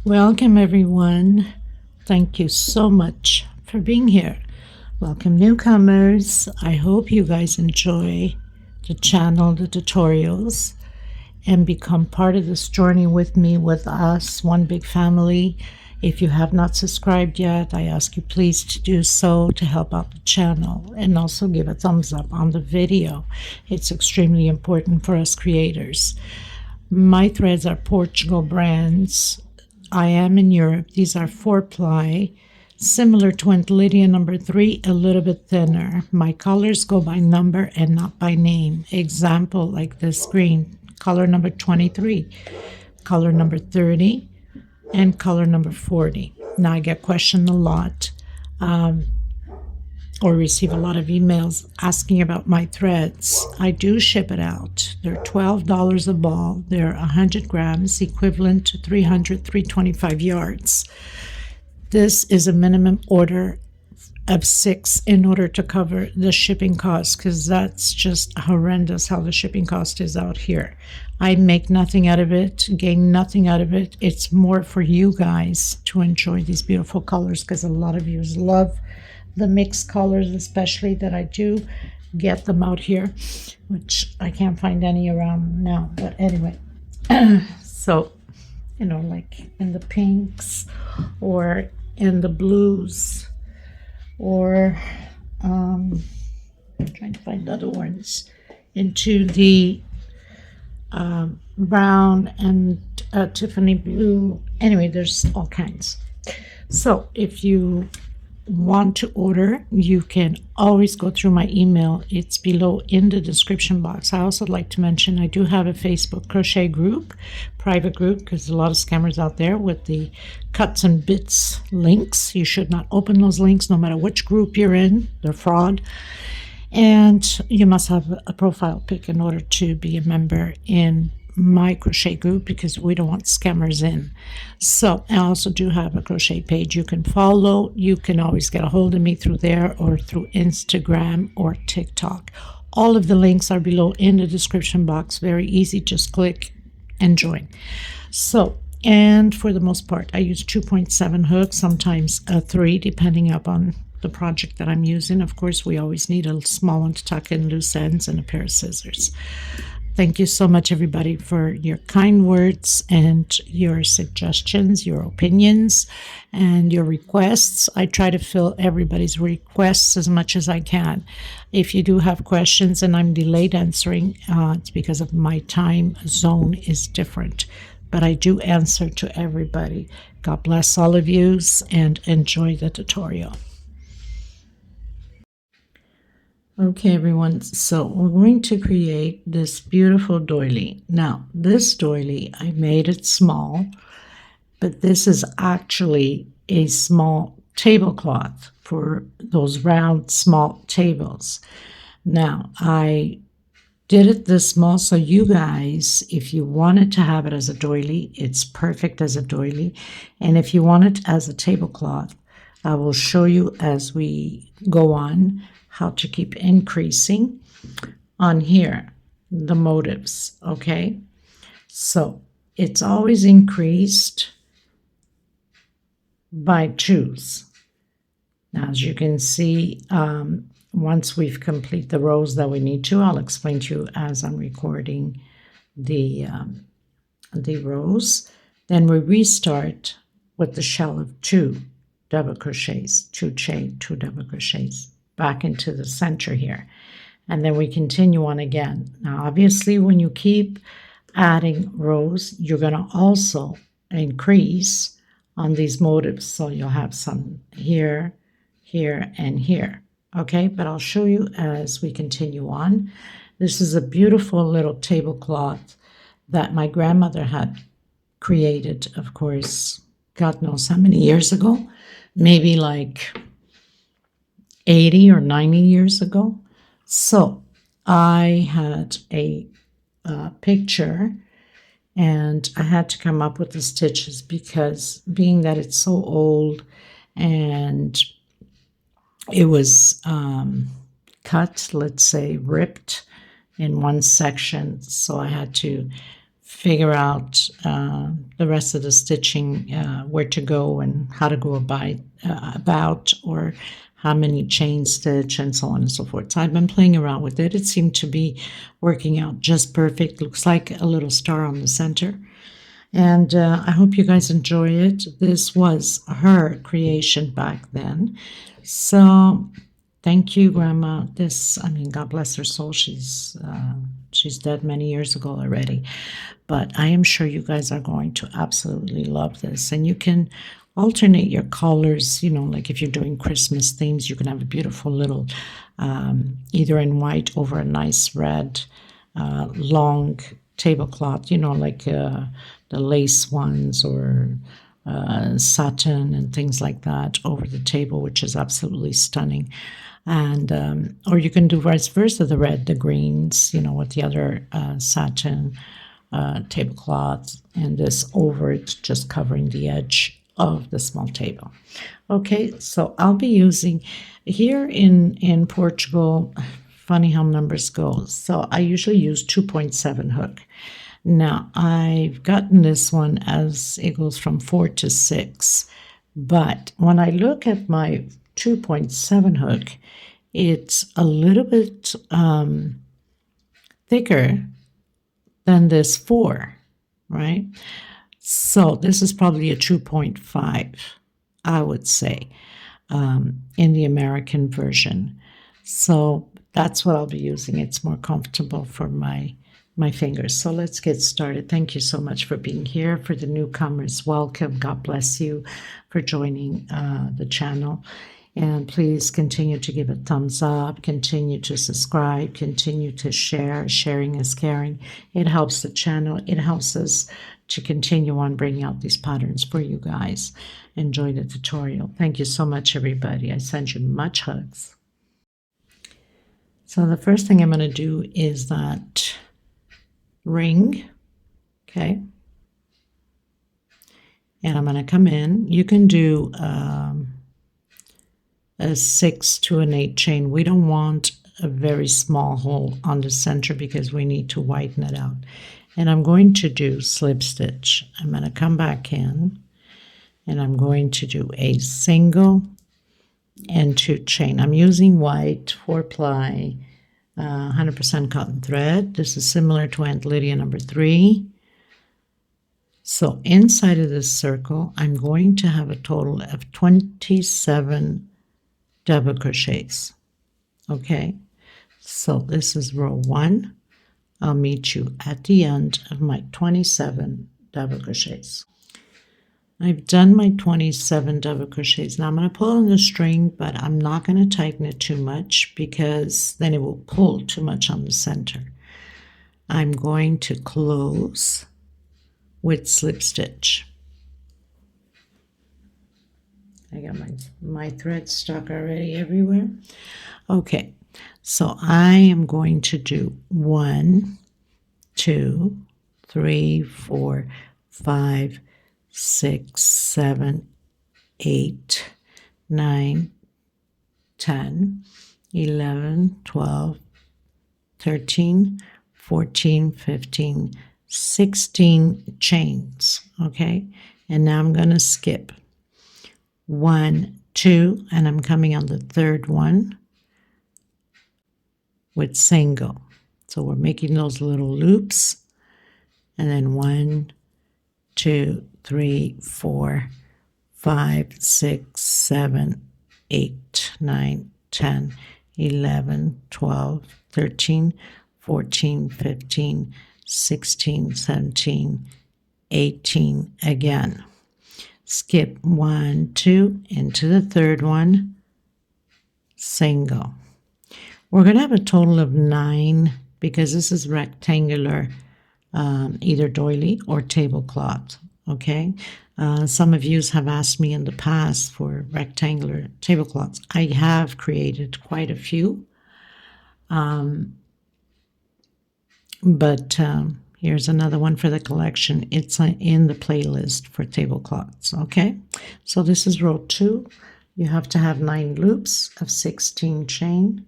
Welcome, everyone. Thank you so much for being here. Welcome, newcomers. I hope you guys enjoy the channel, the tutorials, and become part of this journey with me, with us, one big family. If you have not subscribed yet, I ask you please to do so to help out the channel, and also give a thumbs up on the video. It's extremely important for us creators. My threads are Portugal brands. I am in Europe. These are 4-ply, similar to Lydia number 3, a little bit thinner. My colors go by number and not by name. Example, like this green, color number 23, color number 30, and color number 40. Now I get questioned a lot or receive a lot of emails asking about my threads. I do ship it out. They're $12 a ball. They're 100 grams, equivalent to 325 yards. This is a minimum order of 6 in order to cover the shipping cost, because that's just horrendous how the shipping cost is out here. I make nothing out of it, gain nothing out of it. It's more for you guys to enjoy these beautiful colors, because a lot of you love the mixed colors, especially that I do get them out here, which I can't find any around now. But anyway, so, you know, like in the pinks or in the blues, or I'm trying to find other ones, into the brown and Tiffany blue. Anyway, there's all kinds. So if you want to order, you can always go through my email. It's below in the description box. I also like to mention I do have a Facebook Crochet Group, private group, because a lot of scammers out there with the cuts and bits links. You should not open those links no matter which group you're in. They're fraud. And you must have a profile pic in order to be a member in my crochet group, because we don't want scammers in. So I also do have a crochet page you can follow. You can always get a hold of me through there or through Instagram or TikTok. All of the links are below in the description box. Very easy, just click and join. So, and for the most part, I use 2.7 hooks, sometimes a 3, depending upon the project that I'm using. Of course, we always need a small one to tuck in loose ends and a pair of scissors. Thank you so much, everybody, for your kind words and your suggestions, your opinions, and your requests. I try to fill everybody's requests as much as I can. If you do have questions and I'm delayed answering, it's because of my time zone is different. But I do answer to everybody. God bless all of you, and enjoy the tutorial. Okay, everyone, so we're going to create this beautiful doily. Now, this doily, I made it small, but this is actually a small tablecloth for those round, small tables. Now, I did it this small, so you guys, if you wanted to have it as a doily, it's perfect as a doily. And if you want it as a tablecloth, I will show you as we go on how to keep increasing on here, the motives, okay? So it's always increased by 2s. Now, as you can see, once we've completed the rows that we need to, I'll explain to you as I'm recording the rows. Then we restart with the shell of 2 double crochets, 2 chain, 2 double crochets, back into the center here, and then we continue on again. Now, obviously, when you keep adding rows, you're going to also increase on these motives, so you'll have some here, here, and here. Okay, but I'll show you as we continue on. This is a beautiful little tablecloth that my grandmother had created, of course, God knows how many years ago, maybe like 80 or 90 years ago. So I had a picture, and I had to come up with the stitches, because being that it's so old and it was cut, let's say ripped in one section, so I had to figure out the rest of the stitching, where to go and how to go about, or how many chain stitch and so on and so forth. So I've been playing around with it. It seemed to be working out just perfect. Looks like a little star on the center. And I hope you guys enjoy it. This was her creation back then. So thank you, Grandma. God bless her soul. She's dead many years ago already. But I am sure you guys are going to absolutely love this. And you can alternate your colors, like if you're doing Christmas themes, you can have a beautiful little, either in white over a nice red, long tablecloth, like the lace ones, or satin and things like that over the table, which is absolutely stunning. And or you can do vice versa, the red, the greens, with the other satin tablecloth, and this over it, just covering the edge of the small table. Okay, so I'll be using here in Portugal. Funny how numbers go. So I usually use 2.7 hook. Now I've gotten this one as it goes from 4 to 6, but when I look at my 2.7 hook, it's a little bit thicker than this 4, right? So this is probably a 2.5, I would say, in the American version. So that's what I'll be using. It's more comfortable for my fingers. So let's get started. Thank you so much for being here. For the newcomers, welcome. God bless you for joining the channel. And please continue to give a thumbs up, continue to subscribe, continue to share. Sharing is caring. It helps the channel. It helps us to continue on bringing out these patterns for you guys. Enjoy the tutorial. Thank you so much, everybody. I send you much hugs. So the first thing I'm going to do is that ring, okay? And I'm going to come in. You can do a 6 to an 8 chain. We don't want a very small hole on the center because we need to widen it out. And I'm going to do slip stitch. I'm going to come back in and I'm going to do a single and 2 chain. I'm using white 4-ply 100% cotton thread. This is similar to Aunt Lydia number 3. So inside of this circle, I'm going to have a total of 27 double crochets. Okay, so this is row 1. I'll meet you at the end of my 27 double crochets. I've done my 27 double crochets. Now I'm going to pull on the string, but I'm not going to tighten it too much because then it will pull too much on the center. I'm going to close with slip stitch. I got my thread stuck already everywhere. Okay, so I am going to do 1, 2, 3, 4, 5, 6, 7, 8, 9, 10, 11, 12, 13, 14, 15, 16 chains, okay? And now I'm going to skip 1, 2, and I'm coming on the third one with single. So we're making those little loops, and then 1, 2, 3, 4, 5, 6, 7, 8, 9, 10, 11, 12, 13, 14, 15, 16, 17, 18 again. Skip 1, 2 into the third one, single. We're going to have a total of 9 because this is rectangular, either doily or tablecloth. Okay, some of you have asked me in the past for rectangular tablecloths. I have created quite a few, but here's another one for the collection. It's in the playlist for tablecloths. Okay, so this is row 2. You have to have 9 loops of 16 chain.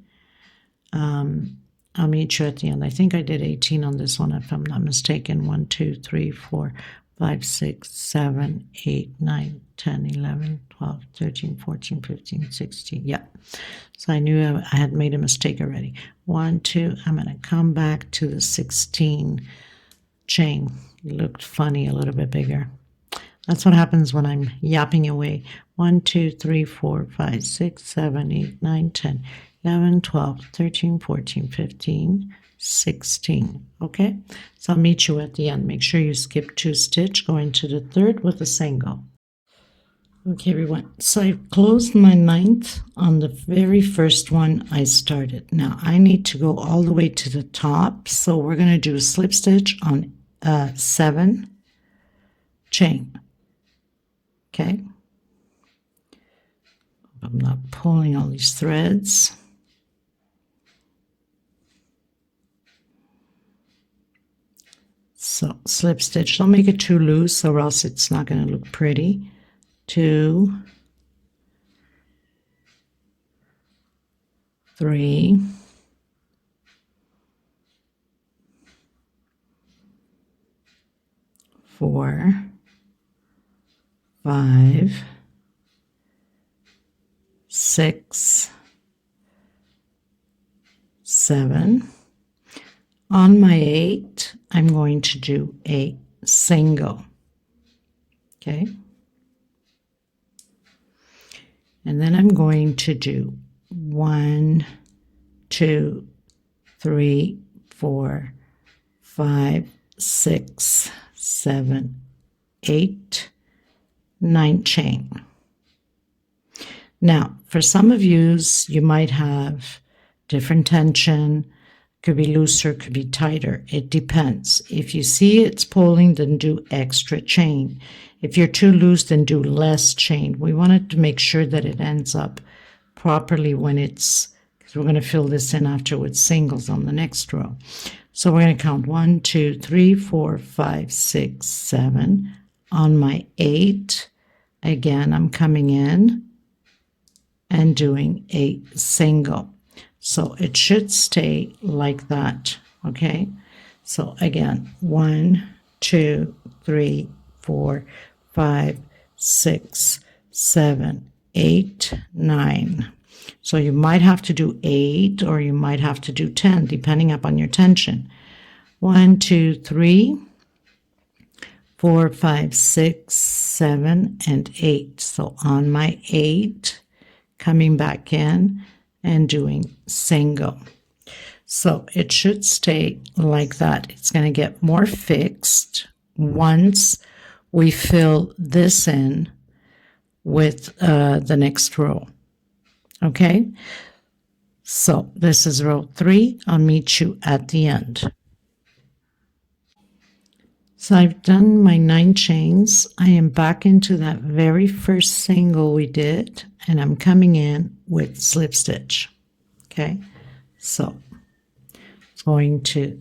I'll meet you at the end. I think I did 18 on this one, if I'm not mistaken. 1, 2, 3, 4, 5, 6, 7, 8, 9, 10, 11, 12, 13, 14, 15, 16. Yeah. So I knew I had made a mistake already. 1, 2, I'm going to come back to the 16 chain. It looked funny, a little bit bigger. That's what happens when I'm yapping away. 1, 2, 3, 4, 5, 6, 7, 8, 9, 10, 11, 12, 13, 14, 15, 16. Okay? So I'll meet you at the end. Make sure you skip 2 stitch, go into the 3rd with a single. Okay, everyone. So I closed my 9th on the very first one I started. Now I need to go all the way to the top. So we're going to do a slip stitch on 7 chain. Okay. I'm not pulling all these threads. So slip stitch. Don't make it too loose or else it's not going to look pretty. 2, 3, 4, 5, 6, 7. On my 8, I'm going to do a single. Okay. And then I'm going to do 1, 2, 3, 4, 5, 6, 7, 8, 9 chain. Now, for some of yous, you might have different tension. Could be looser, could be tighter. It depends. If you see it's pulling, then do extra chain. If you're too loose, then do less chain. We wanted to make sure that it ends up properly when it's, because we're going to fill this in after with singles on the next row. So we're going to count 1, 2, 3, 4, 5, 6, 7. On my 8, again, I'm coming in and doing a single. So it should stay like that, okay? So again, 1, 2, 3, 4, 5, 6, 7, 8, 9. So you might have to do 8 or you might have to do 10, depending upon your tension. 1, 2, 3, 4, 5, 6, 7, and 8. So on my 8, coming back in and doing single. So it should stay like that. It's going to get more fixed once we fill this in with the next row. Okay, so this is row 3. I'll meet you at the end. So I've done my 9 chains. I am back into that very first single we did, and I'm coming in with slip stitch. Okay, so it's going to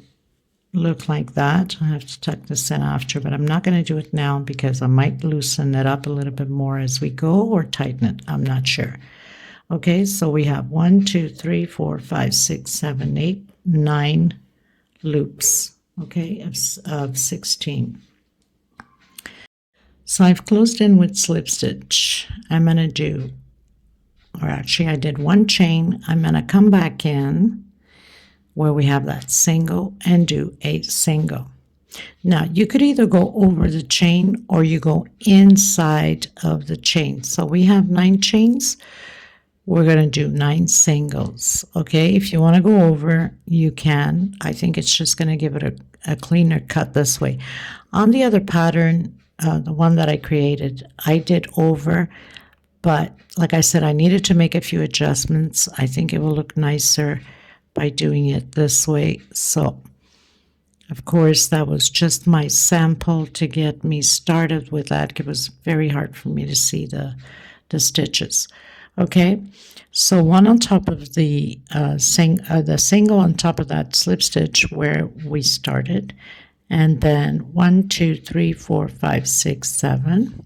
look like that. I have to tuck this in after, but I'm not going to do it now because I might loosen it up a little bit more as we go or tighten it. I'm not sure. Okay, so we have 1, 2, 3, 4, 5, 6, 7, 8, 9 loops, okay, of 16. So I've closed in with slip stitch. I'm going to do, or actually I did 1 chain. I'm going to come back in where we have that single and do a single. Now you could either go over the chain or you go inside of the chain. So we have 9 chains. We're going to do 9 singles. Okay, if you want to go over, you can. I think it's just going to give it a cleaner cut this way. On the other pattern, the one that I created, I did over, but like I said, I needed to make a few adjustments. I think it will look nicer by doing it this way. So, of course, that was just my sample to get me started with that. It was very hard for me to see the stitches. Okay, so one on top of the single on top of that slip stitch where we started, and then 1, 2, 3, 4, 5, 6, 7,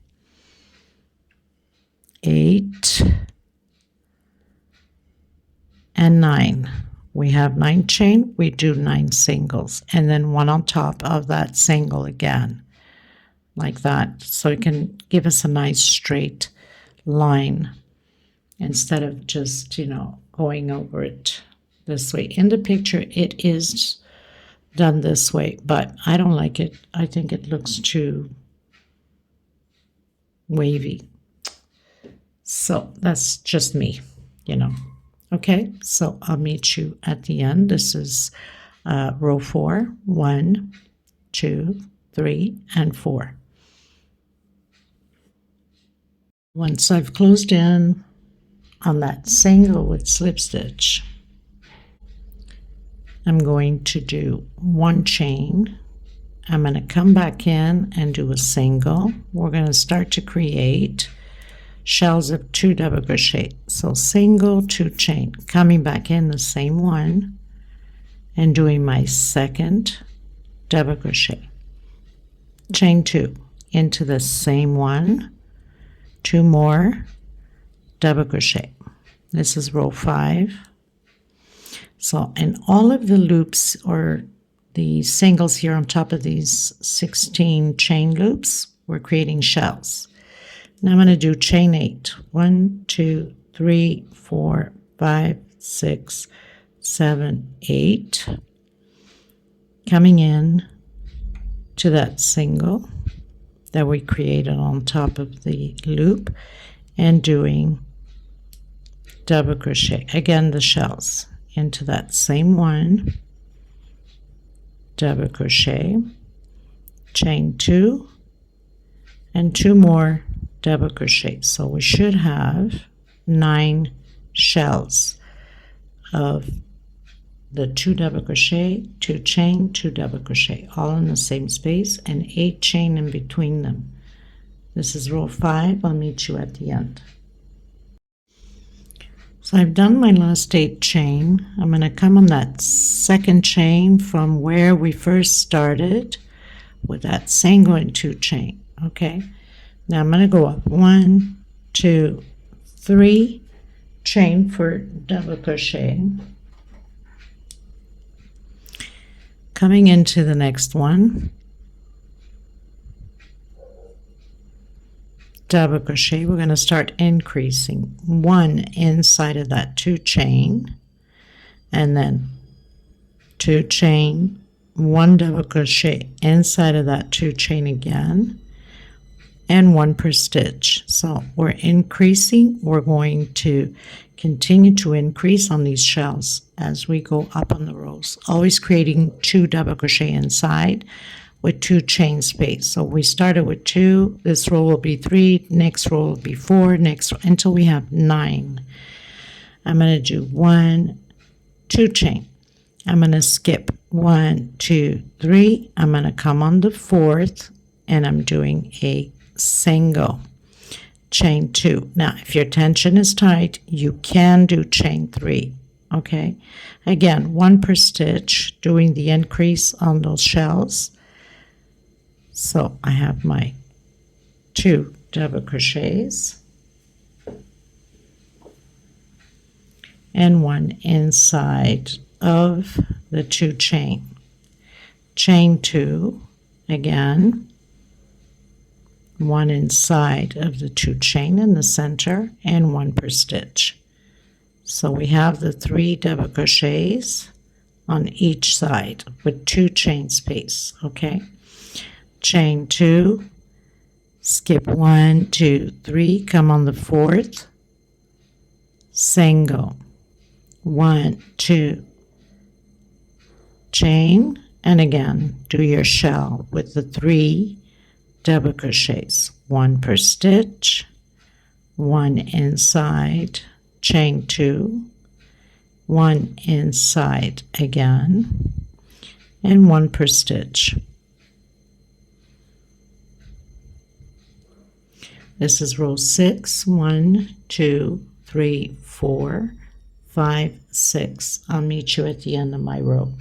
8, and 9. we have 9 chain, we do 9 singles, and then 1 on top of that single again, like that, so it can give us a nice straight line instead of just, going over it this way. In the picture, it is done this way, but I don't like it. I think it looks too wavy. So that's just me, Okay, so I'll meet you at the end. This is row 4. 1, 2, 3, and 4. Once I've closed in on that single with slip stitch, I'm going to do 1 chain. I'm going to come back in and do a single. We're going to start to create shells of 2 double crochet. So single, 2 chain, coming back in the same one and doing my second double crochet. Chain 2 into the same one, 2 more double crochet. This is row 5. So in all of the loops or the singles here on top of these 16 chain loops, we're creating shells. Now I'm going to do chain 8. 1, 2, 3, 4, 5, 6, 7, 8. Coming in to that single that we created on top of the loop and doing double crochet. Again, the shells into that same one, double crochet, chain 2, and 2 more double crochet. So we should have 9 shells of the 2 double crochet, 2 chain, 2 double crochet, all in the same space, and 8 chain in between them. This is row 5. I'll meet you at the end. So I've done my last 8 chain. I'm going to come on that second chain from where we first started with that single and 2 chain. Okay, now I'm going to go up 1, 2, 3 chain for double crochet. Coming into the next one, double crochet. We're going to start increasing 1 inside of that 2 chain, and then 2 chain, 1 double crochet inside of that 2 chain again, and 1 per stitch. So we're increasing. We're going to continue to increase on these shells as we go up on the rows, always creating 2 double crochet inside with 2 chain space. So we started with 2, this row will be 3, next row will be 4, next until we have 9. I'm going to do 1, 2 chain. I'm going to skip 1, 2, 3. I'm going to come on the 4th and I'm doing a single, chain 2. Now if your tension is tight, you can do chain 3. Okay, again 1 per stitch, doing the increase on those shells. So I have my 2 double crochets and 1 inside of the 2 chain. Chain 2 again, 1 inside of the 2 chain in the center, and 1 per stitch. So we have the 3 double crochets on each side with 2 chain space. Okay, chain 2, skip 1, 2, 3, come on the 4th, single, 1, 2, chain, and again do your shell with the 3 double crochets, 1 per stitch, 1 inside, chain 2, 1 inside again, and 1 per stitch. This is row 6. 1, 2, 3, 4, 5, 6. I'll meet you at the end of my row.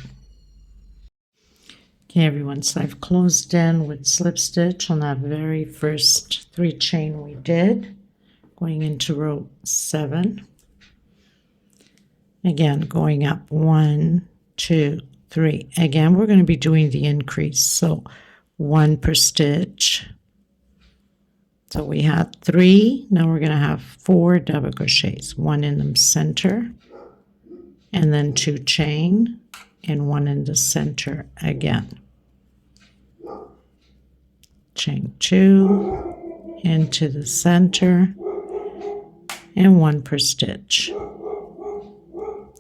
Okay, everyone, so I've closed in with slip stitch on that very first 3 chain we did, going into row 7. Again, going up 1, 2, 3. Again, we're going to be doing the increase, so 1 per stitch. So we had 3, now we're going to have 4 double crochets, 1 in the center, and then 2 chain, and 1 in the center again. Chain 2 into the center, and 1 per stitch.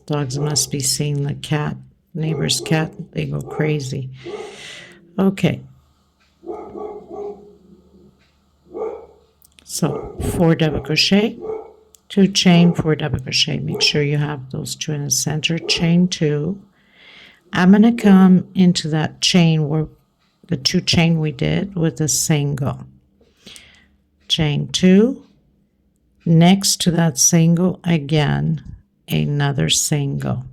Dogs must be seeing the cat, neighbor's cat, they go crazy. Okay. So 4 double crochet, 2 chain, 4 double crochet. Make sure you have those 2 in the center. Chain 2. I'm going to come into that chain where the 2 chain we did with a single. Chain 2. Next to that single, again, another single.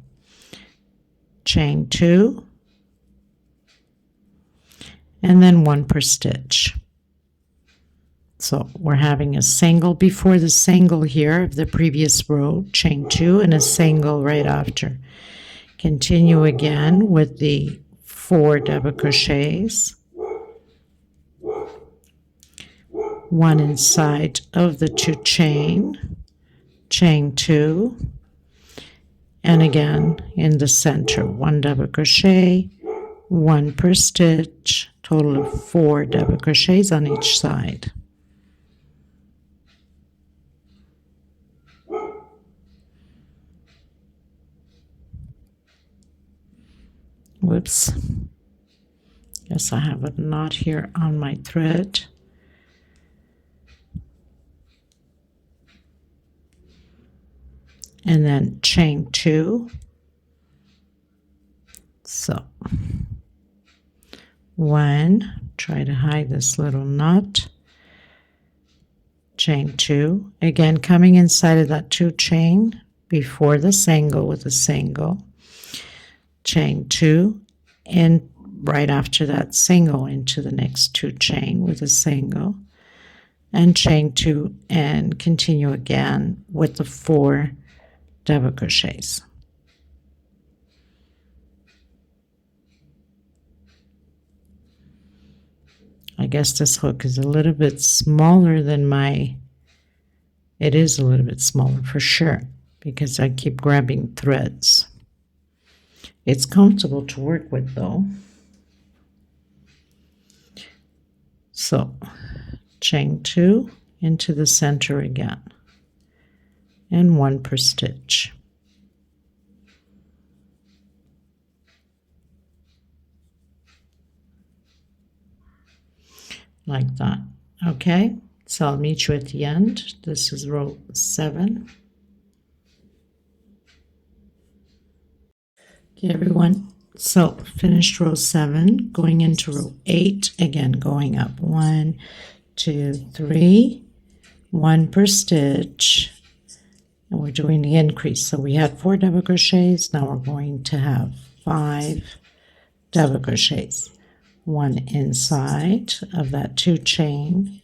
Chain 2. And then 1 per stitch. So we're having a single before the single here of the previous row, chain 2, and a single right after. Continue again with the 4 double crochets, 1 inside of the 2 chain, chain 2, and again in the center, 1 double crochet, 1 per stitch, total of 4 double crochets on each side. Whoops. Guess I have a knot here on my thread. And then chain 2. So 1, try to hide this little knot. Chain 2. Again, coming inside of that 2 chain before the single with a single. Chain 2, and right after that single into the next 2 chain with a single, and chain 2, and continue again with the 4 double crochets. I guess this hook is a little bit smaller than it is a little bit smaller for sure, because I keep grabbing threads. It's comfortable to work with though. So chain 2 into the center again, and 1 per stitch. Like that. Okay, so I'll meet you at the end. This is row 7. Everyone, so finished row 7, going into row 8, again going up 1, 2, 3, 1 per stitch, and we're doing the increase. So we had 4 double crochets, now we're going to have 5 double crochets, 1 inside of that 2 chain,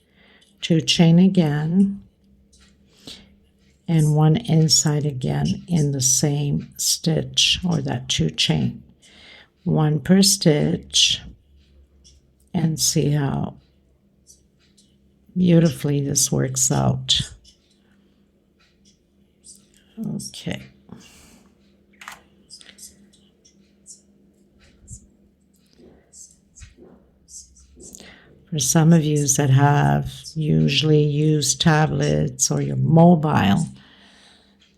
2 chain again, and 1 inside again in the same stitch or that 2 chain, 1 per stitch, and see how beautifully this works out. Okay. For some of you that have usually used tablets or your mobile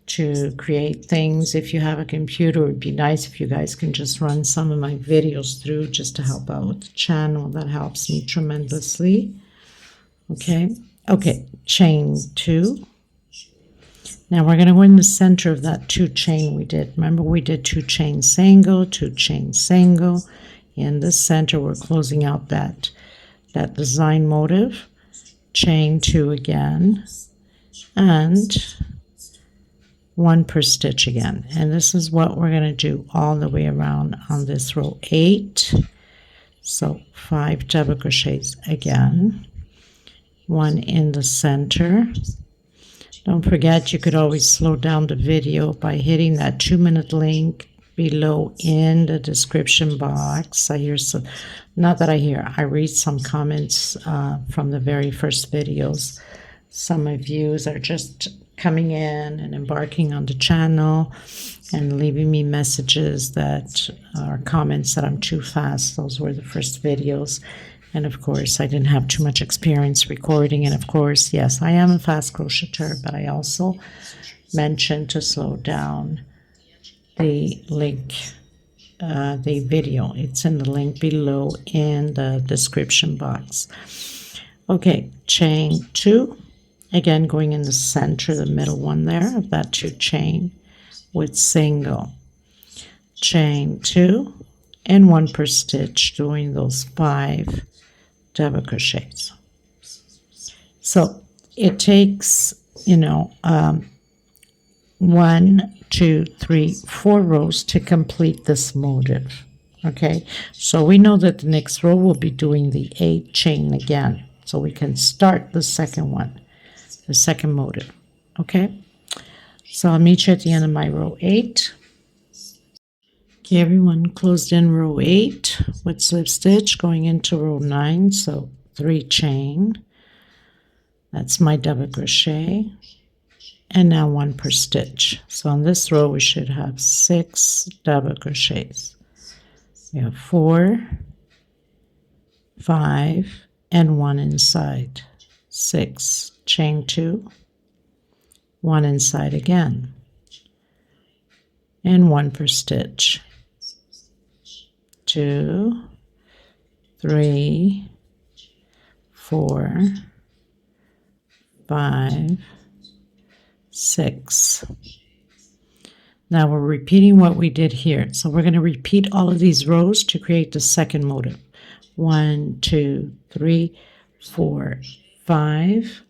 to create things, if you have a computer, it would be nice if you guys can just run some of my videos through just to help out with the channel. That helps me tremendously. Okay, chain 2. Now we're going to go in the center of that 2 chain we did. Remember, we did 2 chain single, 2 chain single. In the center, we're closing out that design motive. Chain 2 again, and 1 per stitch again. And this is what we're going to do all the way around on this row 8. So 5 double crochets again, 1 in the center, Don't forget, you could always slow down the video by hitting that 2-minute link below in the description box. I hear some, not that I hear, I read some comments from the very first videos. Some of you are just coming in and embarking on the channel and leaving me messages that are comments that I'm too fast. Those were the first videos. And of course, I didn't have too much experience recording. And of course, yes, I am a fast crocheter, but I also mentioned to slow down the link, the video. It's in the link below in the description box. Okay, chain 2. Again, going in the center, the middle one there of that 2 chain with single. Chain 2 and 1 per stitch, doing those 5 double crochets. So it takes, 1, 2, 3, 4 rows to complete this motif. Okay, so we know that the next row will be doing the 8 chain again, so we can start the second one, the second motif. Okay, so I'll meet you at the end of my row 8. Okay, everyone, closed in row 8 with slip stitch, going into row 9, so 3 chain. That's my double crochet, and now 1 per stitch. So on this row we should have 6 double crochets. We have 4, 5, and 1 inside. 6, chain 2, 1 inside again, and 1 per stitch. 2, 3, 4, 5, 6. Now we're repeating what we did here. So we're going to repeat all of these rows to create the second motif. 1, 2, 3, 4, 5.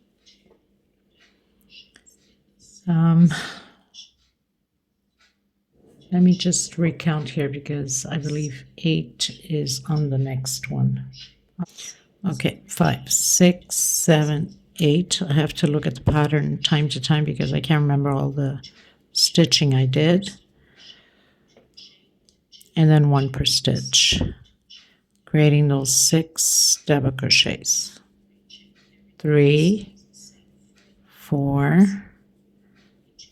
Let me just recount here because I believe 8 is on the next one. Okay, 5, 6, 7, 8. I have to look at the pattern time to time because I can't remember all the stitching I did. And then 1 per stitch, creating those 6 double crochets. 3, 4,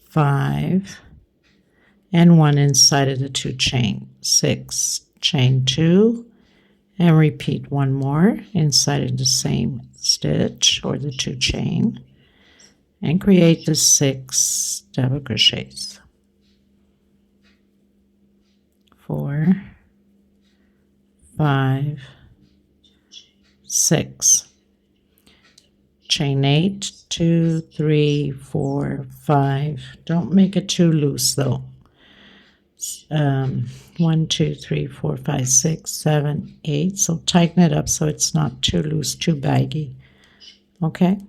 5, and 1 inside of the 2 chain. 6, chain 2, and repeat 1 more inside of the same stitch or the 2 chain, and create the 6 double crochets. 4, 5, 6. Chain 8, 2, 3, 4, 5. Don't make it too loose though. 1, 2, 3, 4, 5, 6, 7, 8. So tighten it up so it's not too loose, too baggy. Okay?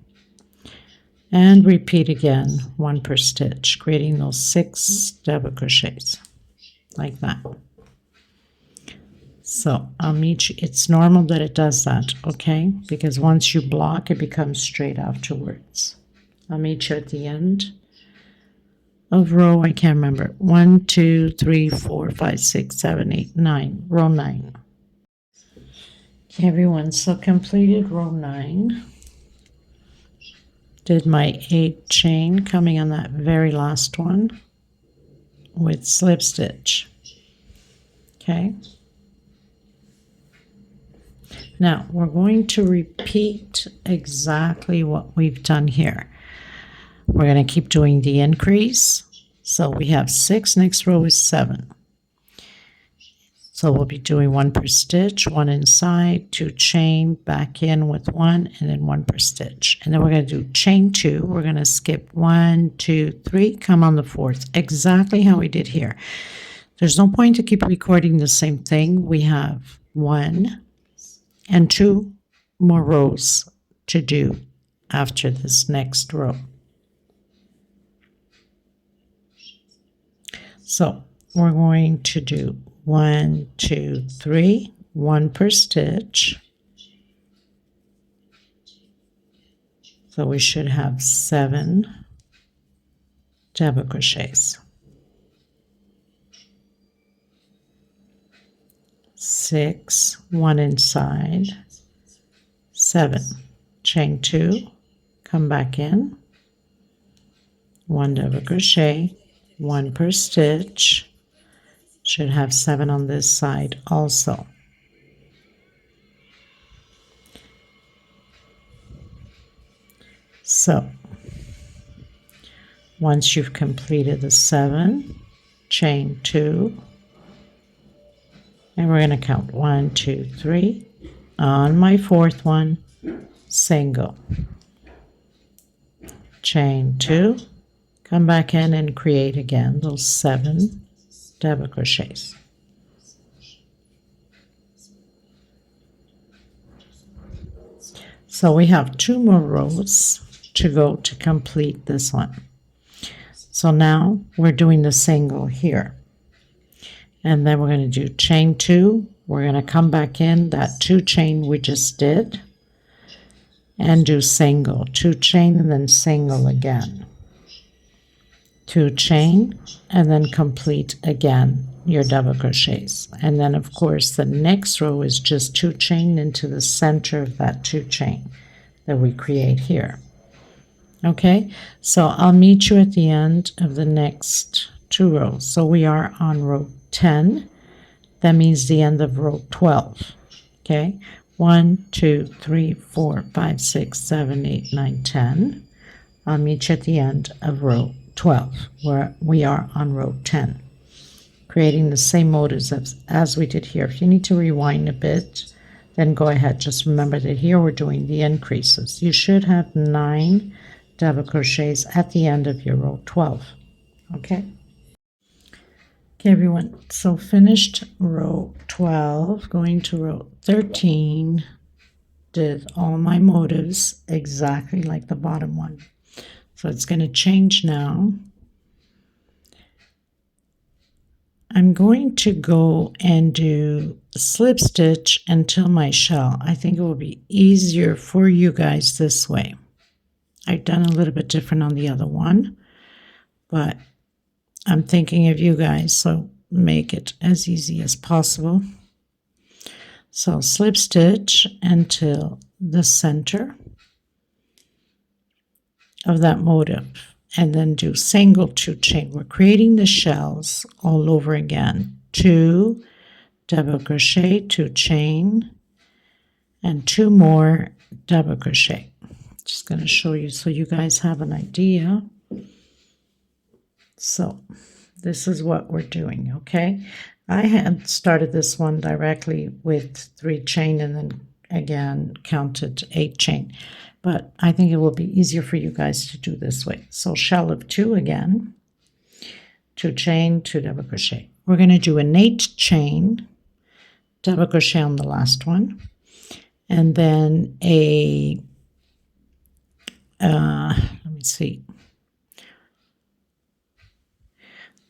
And repeat again, 1 per stitch, creating those 6 double crochets like that. So I'll meet you. It's normal that it does that, okay? Because once you block, it becomes straight afterwards. I'll meet you at the end of row, I can't remember, 1, 2, 3, 4, 5, 6, 7, 8, 9, row 9. Okay, everyone, so completed row 9. Did my 8 chain coming on that very last one with slip stitch. Okay. Now we're going to repeat exactly what we've done here. We're going to keep doing the increase. So we have 6, next row is 7. So we'll be doing 1 per stitch, 1 inside, 2 chain, back in with 1, and then 1 per stitch. And then we're going to do chain 2. We're going to skip 1, 2, 3, come on the 4th, exactly how we did here. There's no point to keep recording the same thing. We have 1 and 2 more rows to do after this next row. So we're going to do 1, 2, 3, 1 per stitch. So we should have 7 double crochets, 6, 1 inside, 7, chain 2, come back in, 1 double crochet, 1 per stitch, should have 7 on this side also. So once you've completed the 7, chain 2, and we're going to count 1, 2, 3. On my 4th one, single, chain 2, come back in and create again those 7 double crochets. So we have 2 more rows to go to complete this one. So now we're doing the single here, and then we're going to do chain 2. We're going to come back in that 2 chain we just did and do single, 2 chain, and then single again, 2 chain, and then complete again your double crochets. And then of course the next row is just 2 chain into the center of that 2 chain that we create here. Okay, so I'll meet you at the end of the next 2 rows. So we are on row 10. That means the end of row 12. Okay, 1, 2, 3, 4, 5, 6, 7, 8, 9, 10. I'll meet you at the end of row 12, where we are on row 10, creating the same motives as we did here. If you need to rewind a bit, then go ahead. Just remember that here we're doing the increases. You should have 9 double crochets at the end of your row 12. Okay. Okay, everyone, so finished row 12, going to row 13, did all my motives exactly like the bottom one. So it's going to change now. I'm going to go and do slip stitch until my shell. I think it will be easier for you guys this way. I've done a little bit different on the other one, but I'm thinking of you guys, so make it as easy as possible. So slip stitch until the center of that motif, and then do single 2 chain. We're creating the shells all over again. 2 double crochet, 2 chain, and 2 more double crochet. Just going to show you so you guys have an idea. So this is what we're doing, okay? I had started this one directly with 3 chain and then again counted 8 chain, but I think it will be easier for you guys to do this way. So shell of 2 again, 2 chain, 2 double crochet. We're going to do an 8 chain, double crochet on the last one, and then a let me see.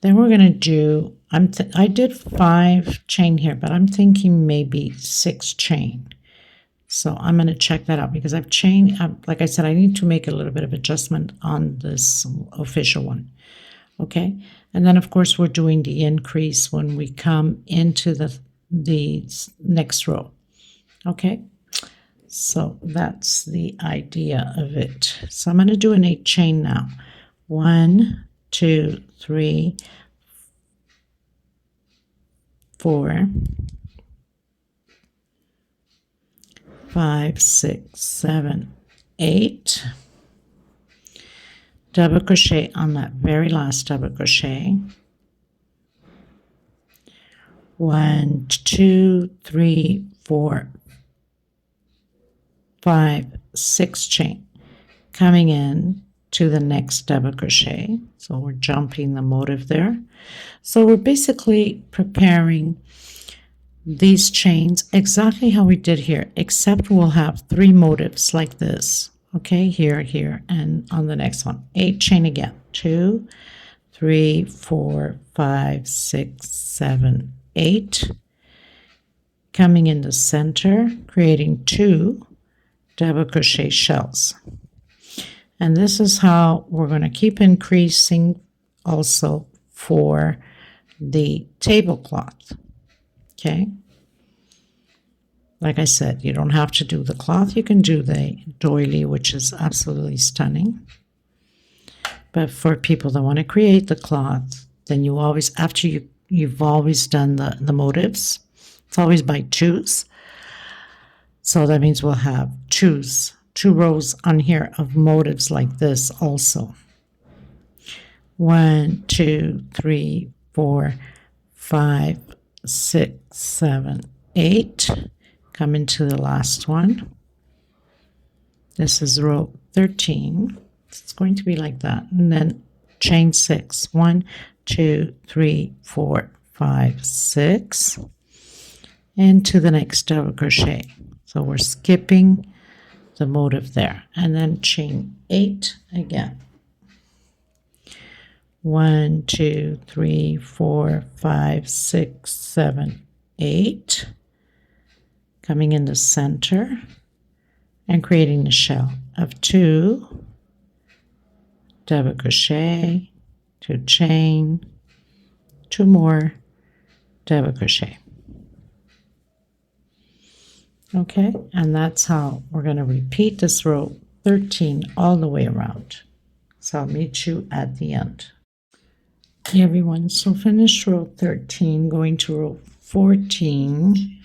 Then we're going to do, I did 5 chain here, but I'm thinking maybe 6 chain. So I'm going to check that out because I've chained, like I said, I need to make a little bit of adjustment on this official one. Okay. And then of course we're doing the increase when we come into the next row. Okay. So that's the idea of it. So I'm going to do an 8 chain now. 1, 2, 3, 4, 5, 6, 7, 8. Double crochet on that very last double crochet. 1, 2, 3, 4, 5, 6 chain, coming in to the next double crochet. So we're jumping the motif there. So we're basically preparing these chains exactly how we did here, except we'll have 3 motifs like this. Okay, here, here, and on the next one. 8 chain again. 2, 3, 4, 5, 6, 7, 8. Coming in the center, creating 2 double crochet shells. And this is how we're going to keep increasing also for the tablecloth. Okay, like I said, you don't have to do the cloth. You can do the doily, which is absolutely stunning. But for people that want to create the cloth, then you always, after you've always done the motifs, it's always by twos. So that means we'll have two rows on here of motifs like this also. 1, 2, 3, 4, 5, 6, 7, 8. Come into the last one. This is row 13. It's going to be like that. And then chain 6. 1, 2, 3, 4, 5, 6. And to the next double crochet. So we're skipping the motif there. And then chain 8 again. 1, 2, 3, 4, 5, 6, 7, 8. Coming in the center and creating the shell of 2 double crochet, 2 chain, 2 more double crochet. Okay, and that's how we're going to repeat this row 13 all the way around. So I'll meet you at the end. Okay, everyone, so finish row 13, going to row 14.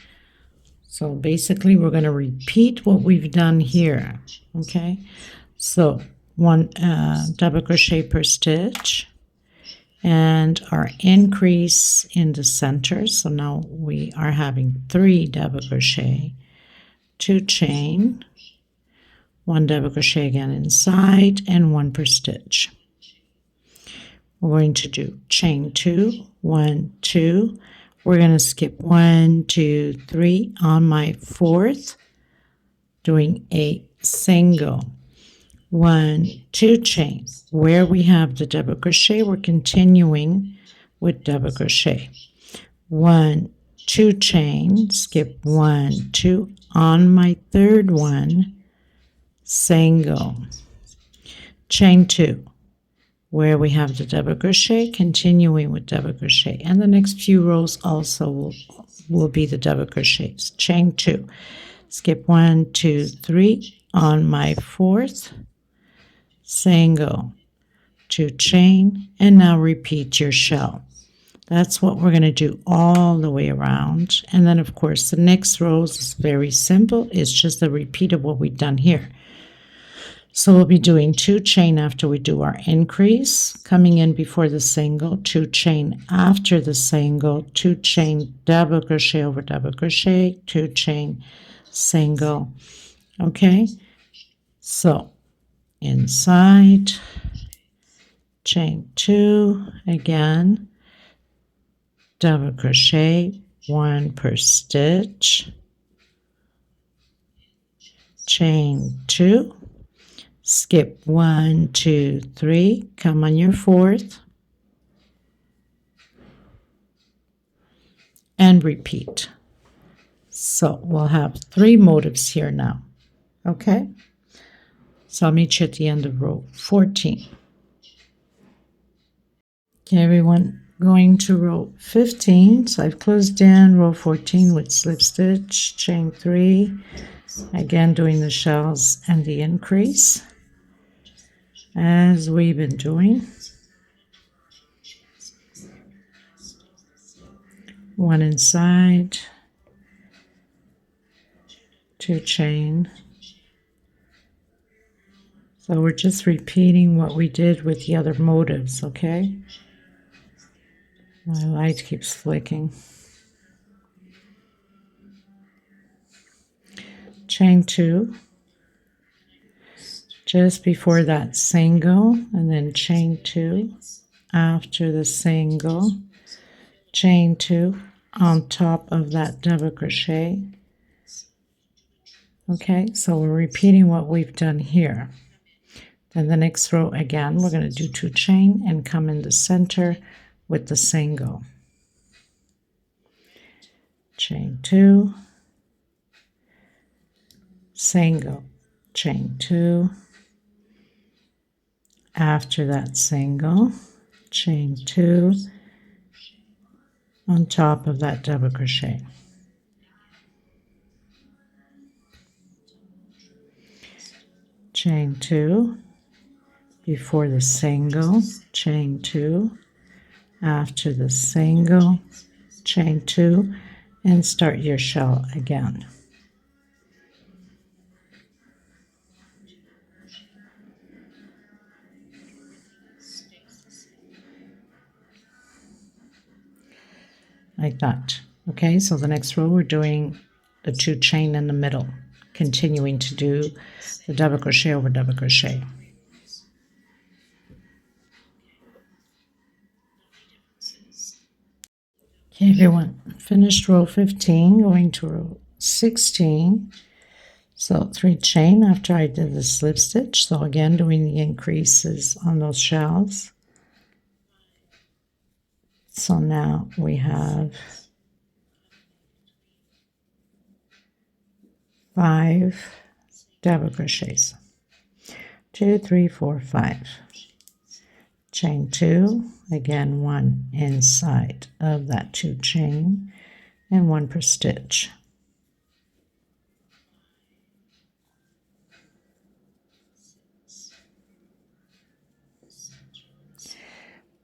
So basically we're going to repeat what we've done here. Okay, so 1 double crochet per stitch and our increase in the center. So now we are having 3 double crochet, 2 chain, 1 double crochet again inside, and 1 per stitch. We're going to do chain 2, 1, 2. We're going to skip 1, 2, 3 on my 4th, doing a single. 1, 2 chain. Where we have the double crochet, we're continuing with double crochet. 1, 2 chain, skip 1, 2 on my 3rd one, single. Chain 2. Where we have the double crochet, continuing with double crochet, and the next few rows also will be the double crochets. Chain 2, skip 1, 2, 3 on my 4th, single, 2 chain, and now repeat your shell. That's what we're going to do all the way around. And then of course the next rows is very simple. It's just a repeat of what we've done here. So we'll be doing 2 chain after we do our increase, coming in before the single, 2 chain after the single, 2 chain double crochet over double crochet, 2 chain single. Okay, so inside, chain 2 again, double crochet, 1 per stitch, chain 2, skip 1, 2, 3, come on your 4th, and repeat. So we'll have 3 motifs here now. Okay, so I'll meet you at the end of row 14. Okay, everyone, going to row 15. So I've closed in row 14 with slip stitch, chain 3, again doing the shells and the increase as we've been doing. 1 inside, 2 chain. So we're just repeating what we did with the other motifs, okay? My light keeps flicking. Chain 2, just before that single, and then chain 2 after the single, chain 2 on top of that double crochet. Okay, so we're repeating what we've done here. Then the next row again, we're going to do 2 chain and come in the center with the single. Chain 2, single, chain 2, after that single, chain 2 on top of that double crochet. Chain 2 before the single, chain 2 after the single, chain 2, and start your shell again. Like that. Okay, so the next row we're doing the 2 chain in the middle, continuing to do the double crochet over double crochet. Okay, everyone, finished row 15, going to row 16. So 3 chain after I did the slip stitch. So again, doing the increases on those shells. So now we have 5 double crochets. 2, 3, 4, 5. Chain 2, again 1 inside of that 2 chain and 1 per stitch.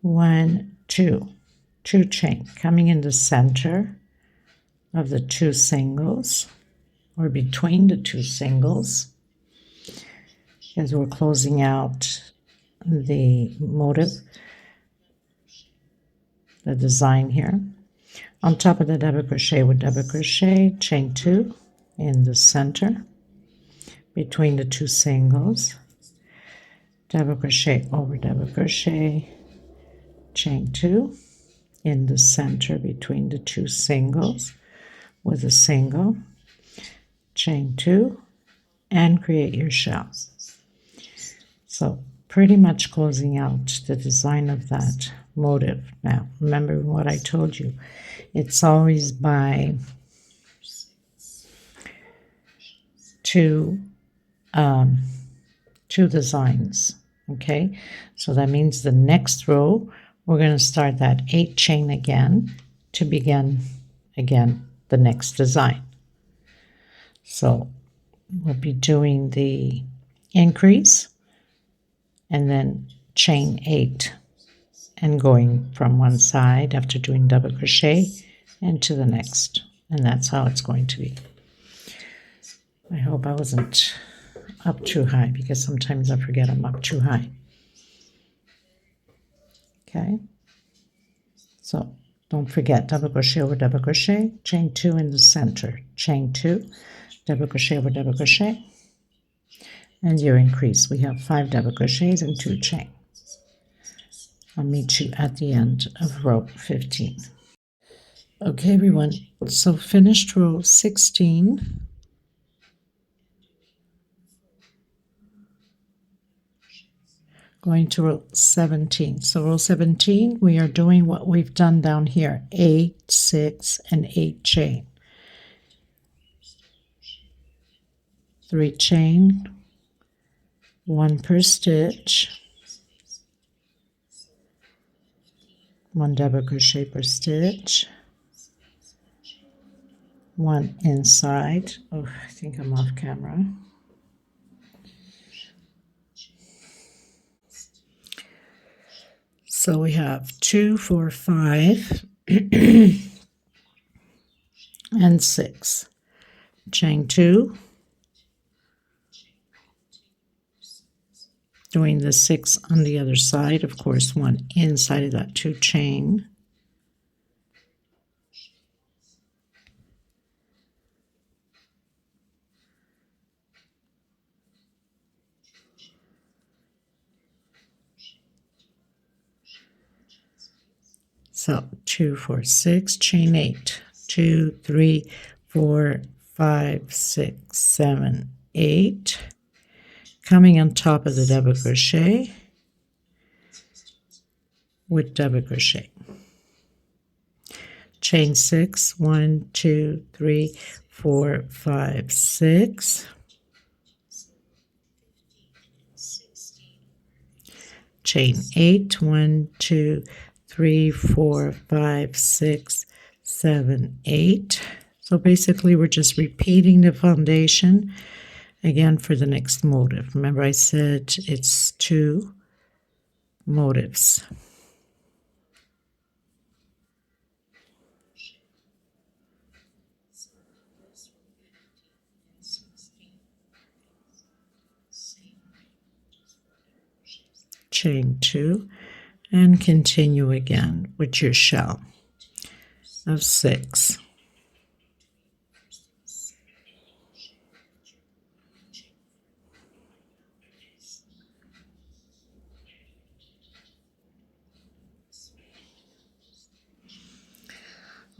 1, 2, 2 chain coming in the center of the 2 singles or between the 2 singles as we're closing out the motif, the design here. On top of the double crochet with double crochet, chain 2 in the center between the 2 singles, double crochet over double crochet, chain 2 in the center between the 2 singles with a single, chain 2, and create your shell. So pretty much closing out the design of that motif. Now remember what I told you, it's always by 2 designs. Okay, so that means the next row we're going to start that 8 chain again to begin again the next design. So we'll be doing the increase and then chain 8 and going from one side after doing double crochet into the next, and that's how it's going to be. I hope I wasn't up too high because sometimes I forget I'm up too high. Okay, so don't forget double crochet over double crochet, chain 2 in the center, chain 2, double crochet over double crochet, and your increase. We have 5 double crochets and 2 chain. I'll meet you at the end of row 15. Okay, everyone, so finished row 16. Going to row 17. So row 17, we are doing what we've done down here, 8, 6, and 8 chain. 3 chain, 1 per stitch, 1 double crochet per stitch, 1 inside. Oh, I think I'm off camera. So we have 2, 4, 5, and 6. Chain 2, doing the 6 on the other side, of course, 1 inside of that 2 chain. So 2, 4, 6, chain 8, 2, 3, 4, 5, 6, 7, 8. Coming on top of the double crochet with double crochet. Chain 6, 1, 2, 3, 4, 5, 6. chain 8, 1, 2, 3, 4, 5, 6, 7, 8. So basically we're just repeating the foundation again for the next motif. Remember I said it's 2 motifs. Chain 2 and continue again with your shell of 6.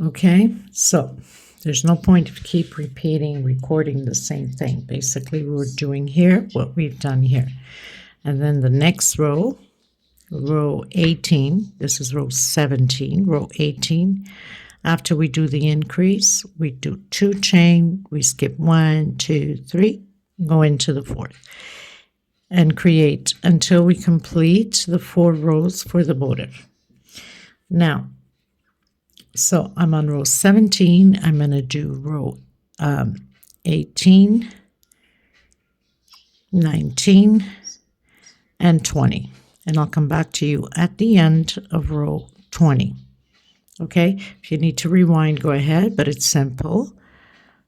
Okay, so there's no point of keep repeating, recording the same thing. Basically, we're doing here what we've done here. And then the next row, row 18, this is row 17, row 18. After we do the increase, we do 2 chain, we skip 1, 2, 3, go into the 4th, and create until we complete the 4 rows for the motif. Now, so I'm on row 17, I'm going to do row 18, 19, and 20. And I'll come back to you at the end of row 20. Okay, if you need to rewind, go ahead, but it's simple.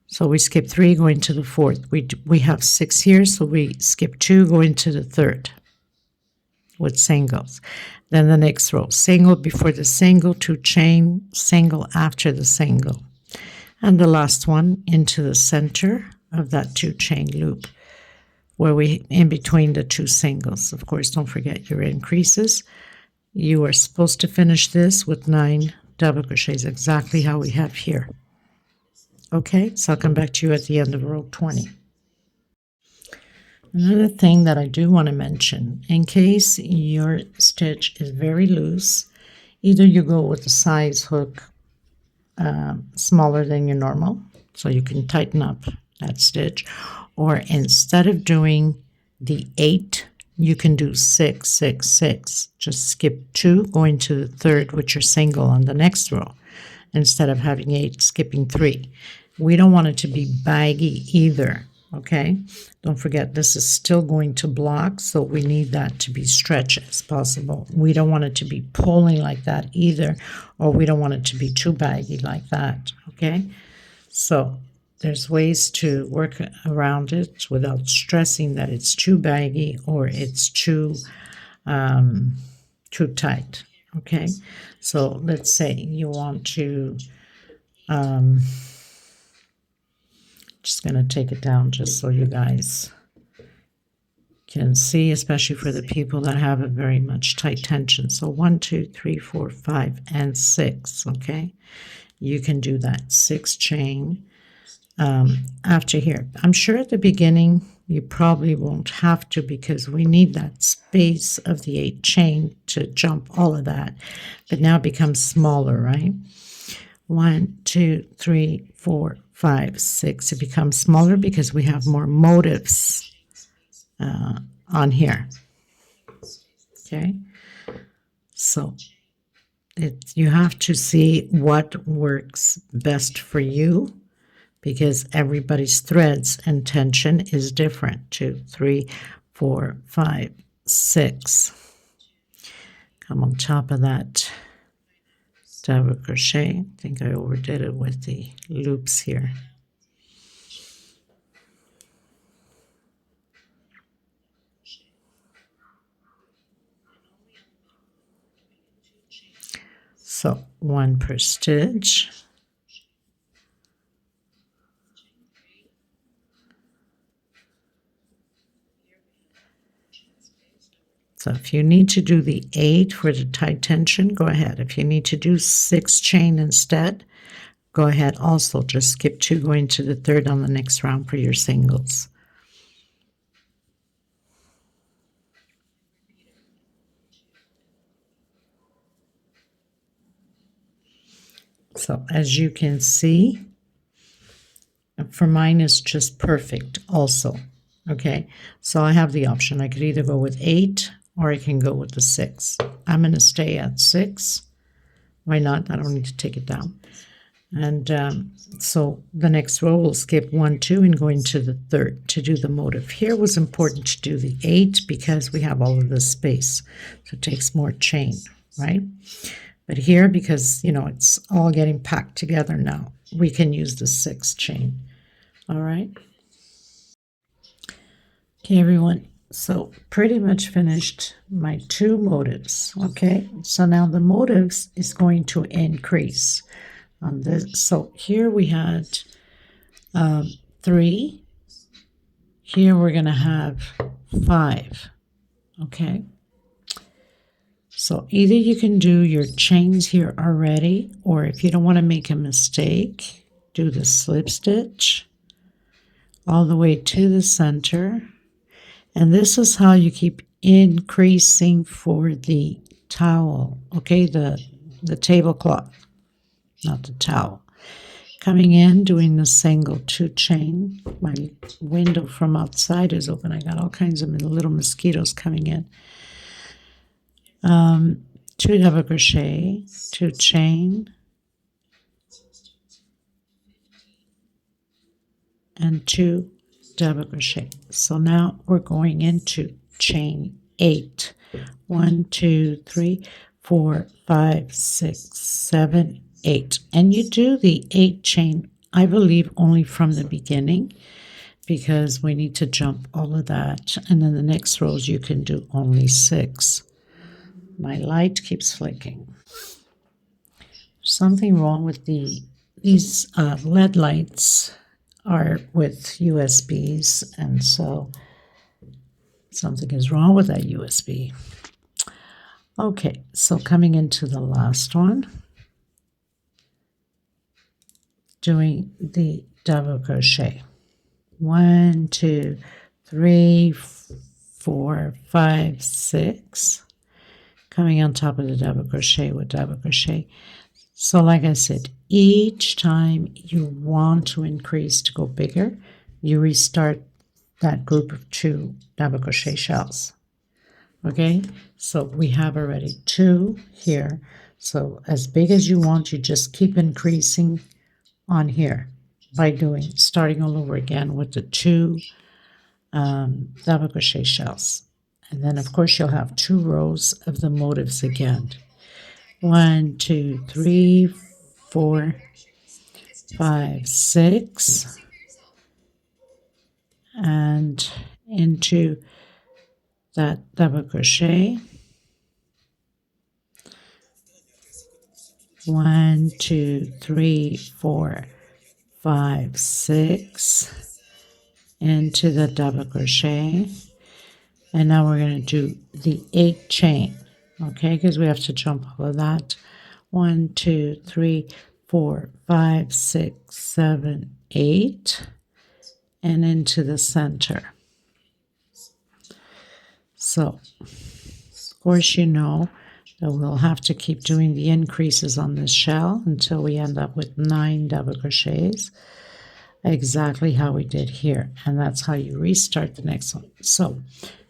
So we skip 3, go into the 4th. We have 6 here, so we skip 2, go into the 3rd with singles. Then the next row, single before the single, 2 chain, single after the single. And the last one into the center of that 2 chain loop where we in between the 2 singles. Of course, don't forget your increases. You are supposed to finish this with 9 double crochets, exactly how we have here. Okay, so I'll come back to you at the end of row 20. Another thing that I do want to mention, in case your stitch is very loose, either you go with a size hook smaller than your normal, so you can tighten up that stitch, or instead of doing the 8, you can do 6, 6, 6. Just skip 2, go into the 3rd with your single on the next row, instead of having 8, skipping 3. We don't want it to be baggy either. Okay, don't forget this is still going to block, so we need that to be stretched as possible. We don't want it to be pulling like that either, or we don't want it to be too baggy like that. Okay, so there's ways to work around it without stressing that it's too baggy or it's too tight. Okay, so let's say you want to just going to take it down just so you guys can see, especially for the people that have a very much tight tension. So 1, 2, 3, 4, 5, and 6. Okay, you can do that 6 chain after here. I'm sure at the beginning you probably won't have to, because we need that space of the 8 chain to jump all of that, but now it becomes smaller, right? 1, 2, 3, 4, 5, 6. It becomes smaller because we have more motifs on here. Okay, so you have to see what works best for you, because everybody's threads and tension is different. 2, 3, 4, 5, 6. Come on top of that double crochet. I think I overdid it with the loops here. So 1 per stitch. So if you need to do the 8 for the tight tension, go ahead. If you need to do 6 chain instead, go ahead also. Just skip 2, go into the 3rd on the next round for your singles. So as you can see, for mine is just perfect also. Okay, so I have the option. I could either go with 8 or I can go with the 6. I'm going to stay at 6. Why not? I don't need to take it down. And so the next row we'll skip 1, 2 and go into the third to do the motif. Here was important to do the 8 because we have all of this space, so it takes more chain, right? But here, because it's all getting packed together now, we can use the 6 chain. All right. Okay, everyone. So pretty much finished my 2 motifs. Okay, so now the motifs is going to increase on this. So here we had 3. Here we're going to have 5. Okay. So either you can do your chains here already, or if you don't want to make a mistake, do the slip stitch all the way to the center. And this is how you keep increasing for the towel, okay, the tablecloth, not the towel. Coming in, doing the single 2 chain. My window from outside is open. I got all kinds of little mosquitoes coming in. 2 double crochet, 2 chain, and 2 double crochet. So now we're going into chain 8. 1, 2, 3, 4, 5, 6, 7, 8. And you do the 8 chain, I believe, only from the beginning, because we need to jump all of that. And then the next rows you can do only 6. My light keeps flicking. Something wrong with these LED lights are with USBs, and so something is wrong with that USB. Okay, so coming into the last one, doing the double crochet. 1, 2, 3, 4, 5, 6. Coming on top of the double crochet with double crochet. So like I said, each time you want to increase to go bigger, you restart that group of 2 double crochet shells. Okay, so we have already 2 here. So as big as you want, you just keep increasing on here by starting all over again with the 2 double crochet shells. And then, of course, you'll have 2 rows of the motifs again. 1, 2, 3, 4, 5, 6. And into that double crochet. 1, 2, 3, 4, 5, 6. Into the double crochet. And now we're going to do the 8 chain, okay, because we have to jump all of that. 1, 2, 3, 4, 5, 6, 7, 8, and into the center. So, of course, you know that we'll have to keep doing the increases on this shell until we end up with 9 double crochets, exactly how we did here. And that's how you restart the next one. So,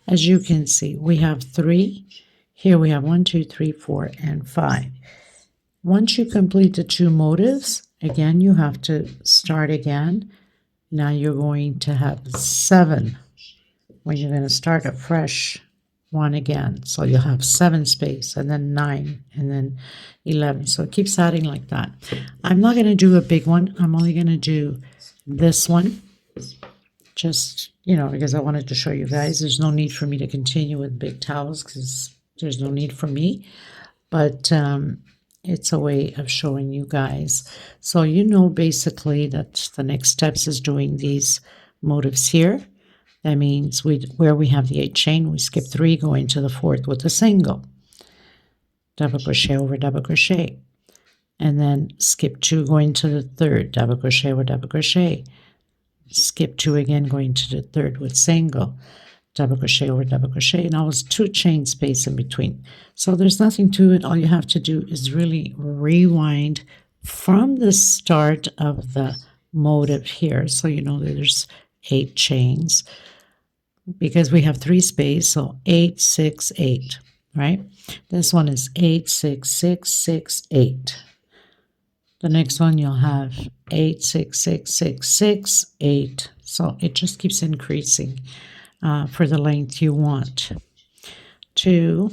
as you can see, we have 3. Here we have 1, 2, 3, 4, and 5. Once you complete the 2 motifs, again, you have to start again. Now you're going to have 7 when you're going to start a fresh one again. So you'll have 7 space, and then 9, and then 11. So it keeps adding like that. I'm not going to do a big one. I'm only going to do this one. Just, because I wanted to show you guys. There's no need for me to continue with big towels because there's no need for me. But it's a way of showing you guys. So basically that the next steps is doing these motifs here. That means where we have the 8 chain, we skip 3, go into the 4th with a single. Double crochet over double crochet. And then skip 2, going to the 3rd, double crochet over double crochet. Skip 2 again, going to the 3rd with single, double crochet over double crochet, and always 2 chain space in between. So there's nothing to it. All you have to do is really rewind from the start of the motif here. So that there's 8 chains. because we have 3 space, so 8, 6, 8, right? This one is 8, 6, 6, 6, 8. The next one you'll have 8, 6, 6, 6, 6, 8. So it just keeps increasing for the length you want. 2,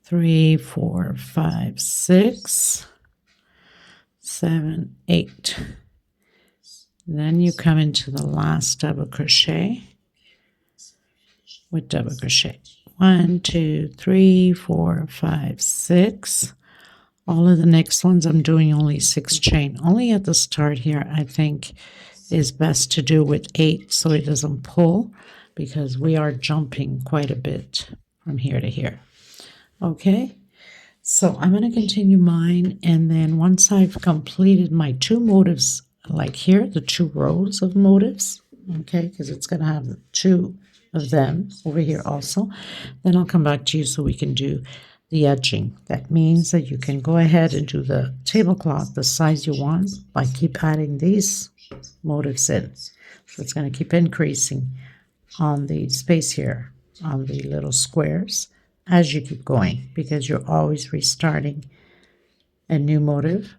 3, 4, 5, 6, 7, 8. Then you come into the last double crochet with double crochet. 1, 2, 3, 4, 5, 6. All of the next ones I'm doing only 6 chain. Only at the start here I think is best to do with 8 so it doesn't pull, because we are jumping quite a bit from here to here. Okay, so I'm going to continue mine, and then once I've completed my 2 motifs, like here, the 2 rows of motifs, okay, because it's going to have 2 of them over here also, then I'll come back to you so we can do the edging. That means that you can go ahead and do the tablecloth the size you want by keep adding these motifs in. So it's going to keep increasing on the space here, on the little squares, as you keep going, because you're always restarting a new motif,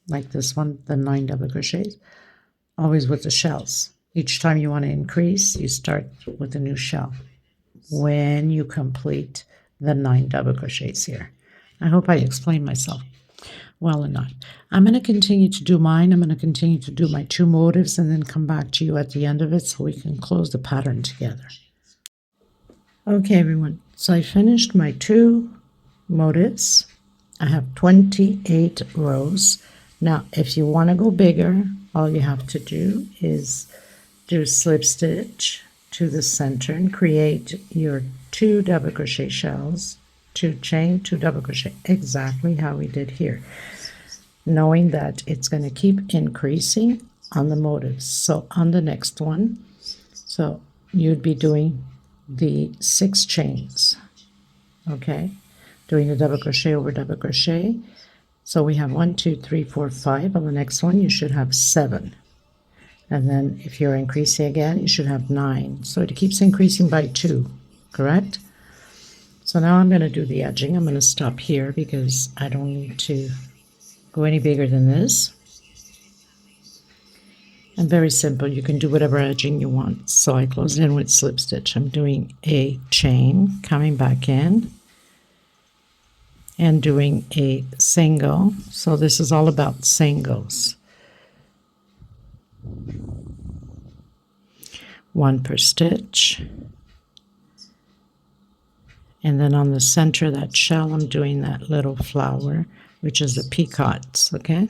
like this one, the 9 double crochets, always with the shells. Each time you want to increase, you start with a new shell when you complete the 9 double crochets here. I hope I explained myself well enough. I'm going to continue to do mine. I'm going to continue to do my 2 motifs and then come back to you at the end of it so we can close the pattern together. Okay, everyone. So I finished my 2 motifs. I have 28 rows. Now, if you want to go bigger, all you have to do is do slip stitch to the center and create your 2 double crochet shells, 2 chain, 2 double crochet, exactly how we did here, knowing that it's going to keep increasing on the motifs. So on the next one, so you'd be doing the 6 chains, okay, doing the double crochet over double crochet. So we have 1, 2, 3, 4, 5. On the next one you should have 7, and then if you're increasing again you should have 9. So it keeps increasing by 2, correct? So now I'm going to do the edging. I'm going to stop here because I don't need to go any bigger than this. And very simple, you can do whatever edging you want. So I close in with slip stitch. I'm doing a chain, coming back in and doing a single. So this is all about singles. 1 per stitch. And then on the center of that shell, I'm doing that little flower, which is the peacocks, okay?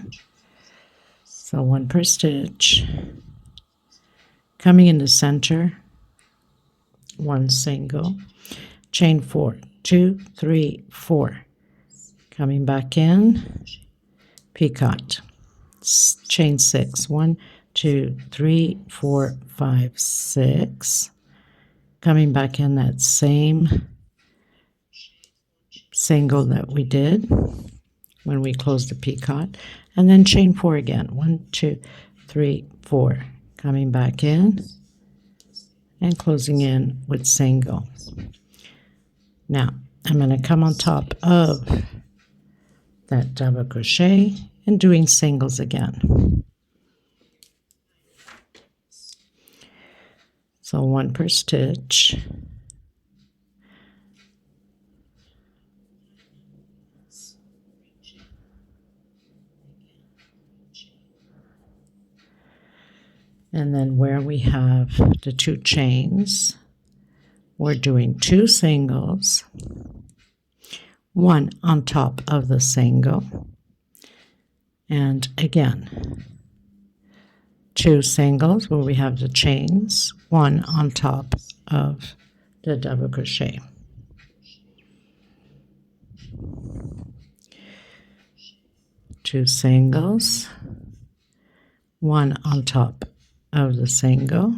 So 1 per stitch. Coming in the center, 1 single. Chain 4, 2, 3, 4. Coming back in, peacock. Chain 6, 1, 2, 3, 4, 5, 6. Coming back in that same single that we did when we closed the peacock, and then chain 4 again, 1, 2, 3, 4, coming back in and closing in with single. Now I'm going to come on top of that double crochet and doing singles again. So 1 per stitch. And then where we have the 2 chains, we're doing 2 singles, 1 on top of the single, and again 2 singles where we have the chains, 1 on top of the double crochet. Two singles, 1 on top of the single,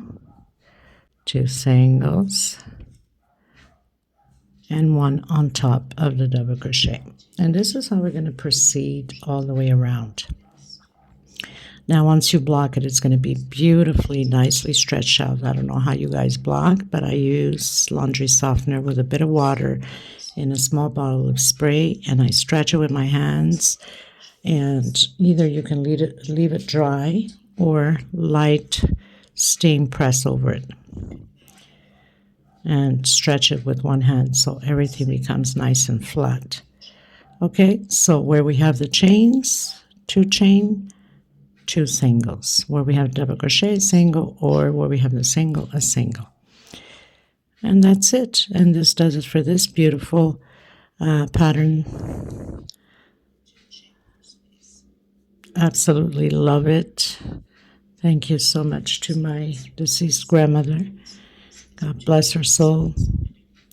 2 singles, and 1 on top of the double crochet. And this is how we're going to proceed all the way around. Now, once you block it, it's going to be beautifully, nicely stretched out. I don't know how you guys block, but I use laundry softener with a bit of water in a small bottle of spray, and I stretch it with my hands. And either you can leave it dry or light steam press over it. And stretch it with one hand so everything becomes nice and flat. Okay, so where we have the chains, 2 chain, 2 singles. Where we have double crochet, single, or where we have the single, a single. And that's it. And this does it for this beautiful pattern. Absolutely love it. Thank you so much to my deceased grandmother. God bless her soul.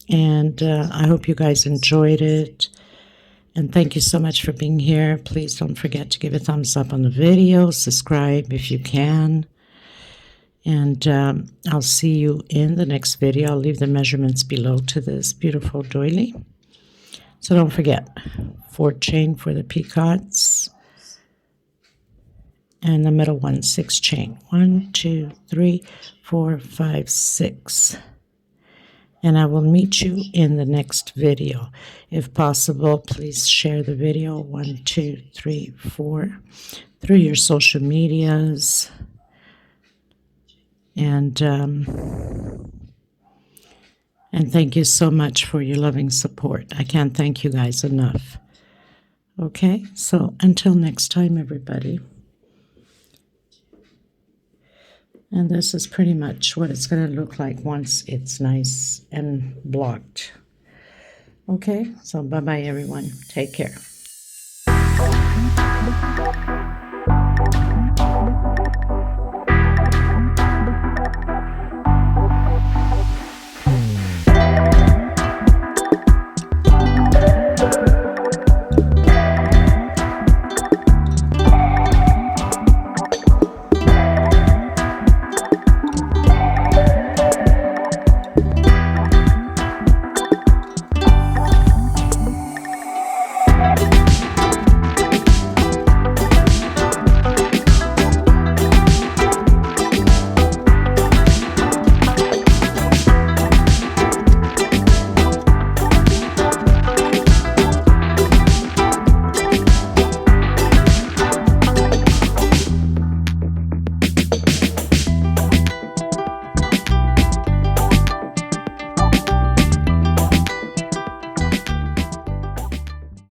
And I hope you guys enjoyed it. And thank you so much for being here. Please don't forget to give a thumbs up on the video. Subscribe if you can. And I'll see you in the next video. I'll leave the measurements below to this beautiful doily. So don't forget, 4 chain for the peacocks. And the middle one, 6 chain. 1, 2, 3, 4, 5, 6. And I will meet you in the next video. If possible, please share the video 1, 2, 3, 4 through your social medias. And thank you so much for your loving support. I can't thank you guys enough. Okay, so until next time, everybody. And this is pretty much what it's going to look like once it's nice and blocked. Okay, so bye-bye, everyone. Take care.